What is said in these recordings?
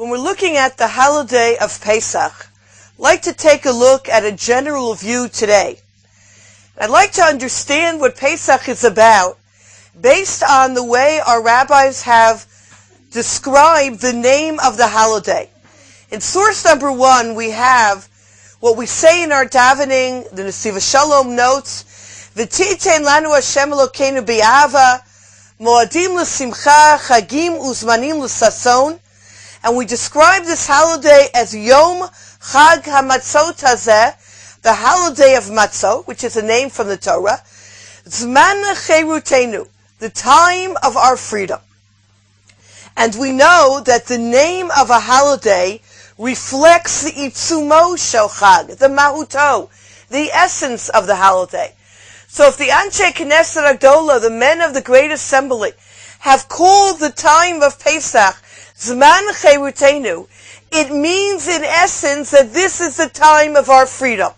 When we're looking at the holiday of Pesach, I'd like to take a look at a general view today. I'd like to understand what Pesach is about based on the way our rabbis have described the name of the holiday. In source number 1, we have what we say in our davening, the Nesiva Shalom notes, V'titein lanu Hashem Elokeinu bi'ava, moadim l'simcha, chagim uzmanim l'sason. And we describe this holiday as Yom Chag HaMatzot Hazeh, the holiday of Matzot, which is a name from the Torah, Zman Cherutenu, the time of our freedom. And we know that the name of a holiday reflects the Itzumo Shel Chag, the Mahuto, the essence of the holiday. So if the Anshe Knesset Agdola, the men of the Great Assembly, have called the time of Pesach Zman Cherutenu, it means in essence that this is the time of our freedom.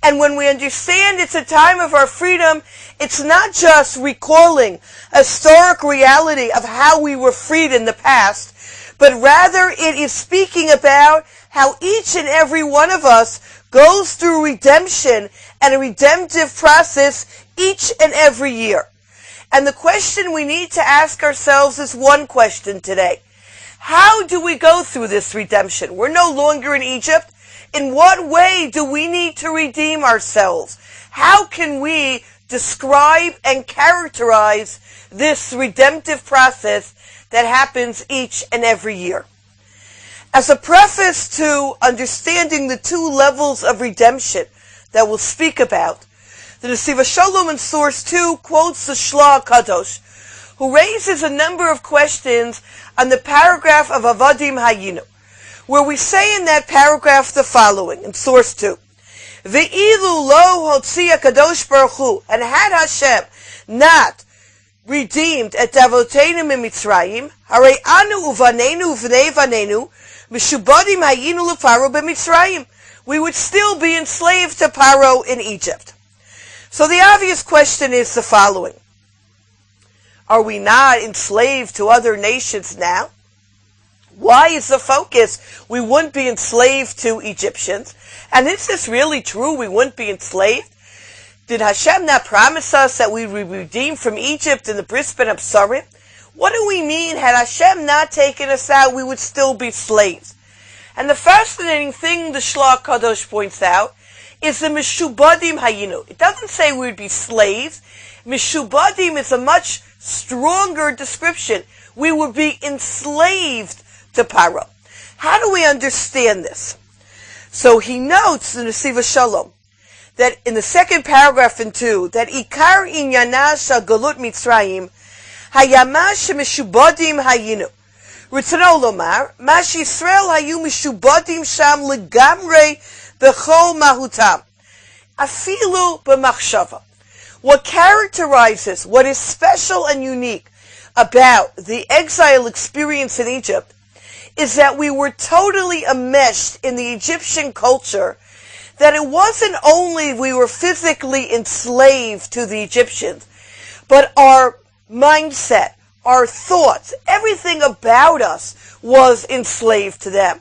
And when we understand it's a time of our freedom, it's not just recalling a historic reality of how we were freed in the past, but rather it is speaking about how each and every one of us goes through redemption and a redemptive process each and every year. And the question we need to ask ourselves is one question today. How do we go through this redemption? We're no longer in Egypt. In what way do we need to redeem ourselves? How can we describe and characterize this redemptive process that happens each and every year? As a preface to understanding the two levels of redemption that we'll speak about, the Nesiva Shalom in source 2 quotes the Shla Kadosh, who raises a number of questions on the paragraph of Avadim Hayinu, where we say in that paragraph the following, in source 2, Ve'ilu lo hotzi HaKadosh Baruch Hu, and had Hashem not redeemed et avoteinu mimitzrayim, harei anu uvanenu uvnei vanenu, mishubadim hayinu leparo b'mitzrayim, we would still be enslaved to Paro in Egypt. So the obvious question is the following. Are we not enslaved to other nations now? Why is the focus we wouldn't be enslaved to Egyptians? And is this really true? We wouldn't be enslaved? Did Hashem not promise us that we would be redeemed from Egypt in the Bris Ben Absarim? What do we mean, had Hashem not taken us out, we would still be slaves? And the fascinating thing the Shla Kadosh points out is the Mishubadim Hayinu. It doesn't say we would be slaves. Mishubadim is a much stronger description. We would be enslaved to Paro. How do we understand this? So he notes in the Nesiva Shalom that in the second paragraph in 2, that Ikar Inyana Shal Galut Mitzrayim Hayama Shemishubadim Hayinu. Ritzano Lomar, Mash Yisrael Hayu Mishubadim Sham Legamre Bechol Mahutam. Afilu B'machshava. What characterizes, what is special and unique about the exile experience in Egypt is that we were totally enmeshed in the Egyptian culture, that it wasn't only we were physically enslaved to the Egyptians, but our mindset, our thoughts, everything about us was enslaved to them.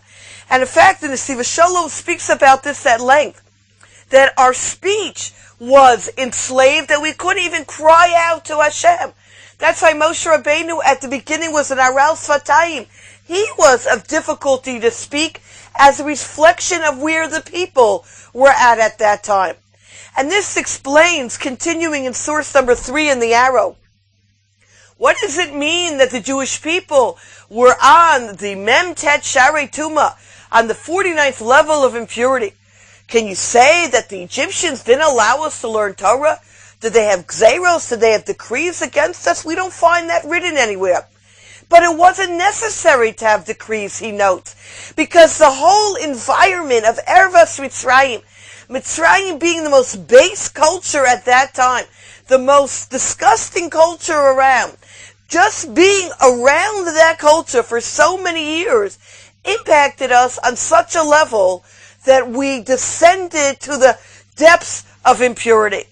And in fact, the Nesiva Shalom speaks about this at length, that our speech was enslaved, that we couldn't even cry out to Hashem. That's why Moshe Rabbeinu at the beginning was an Aral Sfatayim. He was of difficulty to speak as a reflection of where the people were at that time. And this explains, continuing in source number 3 in the arrow, what does it mean that the Jewish people were on the Mem Tet Sharei Tuma, on the 49th level of impurity? Can you say that the Egyptians didn't allow us to learn Torah? Did they have gzeros? Did they have decrees against us? We don't find that written anywhere. But it wasn't necessary to have decrees, he notes, because the whole environment of Ervas Mitzrayim, Mitzrayim being the most base culture at that time, the most disgusting culture around, just being around that culture for so many years impacted us on such a level that we descended to the depths of impurity.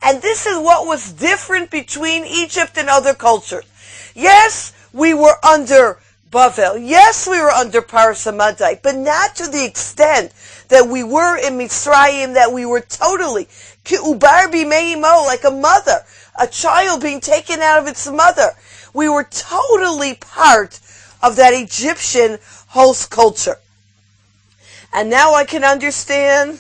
And this is what was different between Egypt and other cultures. Yes, we were under Bavel. Yes, we were under Parasamadai, but not to the extent that we were in Mitzrayim, that we were totally Ki'ubar B'meimo, like a mother, a child being taken out of its mother. We were totally part of that Egyptian host culture. And now I can understand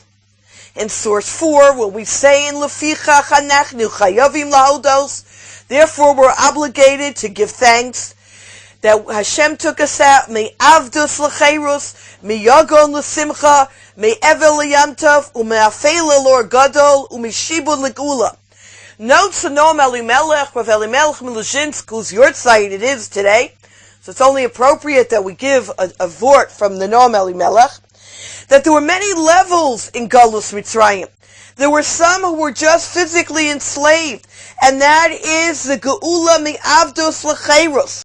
in source 4 what we say in Lefichach Anachnu Chayavim Lahodos. Therefore, we're obligated to give thanks that Hashem took us out. Me avdus l'cheirus, me yagon l'simcha, me evel l'yamtov, u'me afei l'or gadol, u'me shibud l'gula. Notes to Noam Elimelech, Rav Elimelech Miluzhinsk, whose yortzeit it is today. So it's only appropriate that we give a vort from the Noam Elimelech, that there were many levels in Galus Mitzrayim. There were some who were just physically enslaved, and that is the Geula mi avdus l'cheirus.